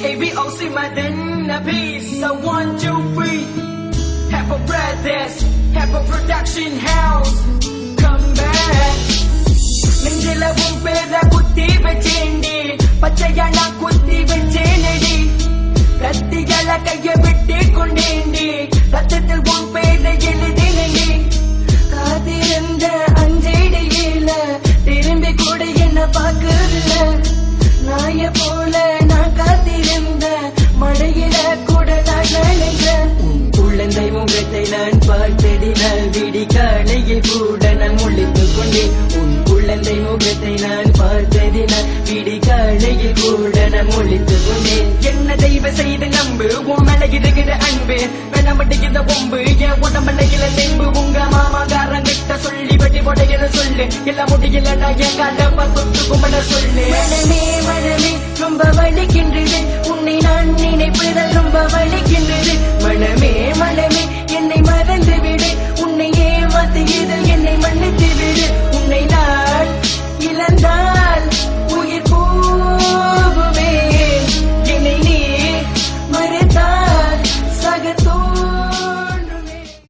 HAVOC my then a piece. So 1, 2, 3. Have a brothers, have a production house. Come back. நெஞ்சில உன் பேர குத்தி வச்சேண்டி, பச்சையா நான் குத்தி வச்சேனடி. கத்திகள கைய விட்டு கொண்டேண்டி, ரத்தத்தில் உன் பேரை எழுதினேண்டி. காத்திருந்த அஞ்சடியில திரும்பி கூட என்ன பார்க்கல. நாய போல நான் காத்திருந்த மழையில கூட நான் நினைக்கிறேன். குழந்தை முகத்தை நான் பார்த்ததினால் விடி காலையில் கூட நான் முழித்து கொண்டேன். உன் குழந்தை முகத்தை நான் பார்த்ததினால் விடி காலையில் கூட நான் முழித்து கொண்டேன். என்ன தெய்வ செய்து நம்பு, உன் மேல இருக்கிற அன்பு வேணாமட்டிக்கிற ஒம்பு, என் உடம்பலையில தெம்பு. உங்க மாமாக்காரங்கிட்ட சொல்லி வெட்டி போடையில சொல்லு, எல்லாம் முடியல நான் என் கால பத்து கும்பல சொல்லு. மனமே மனமே ரொம்ப வலிக்கின்றது,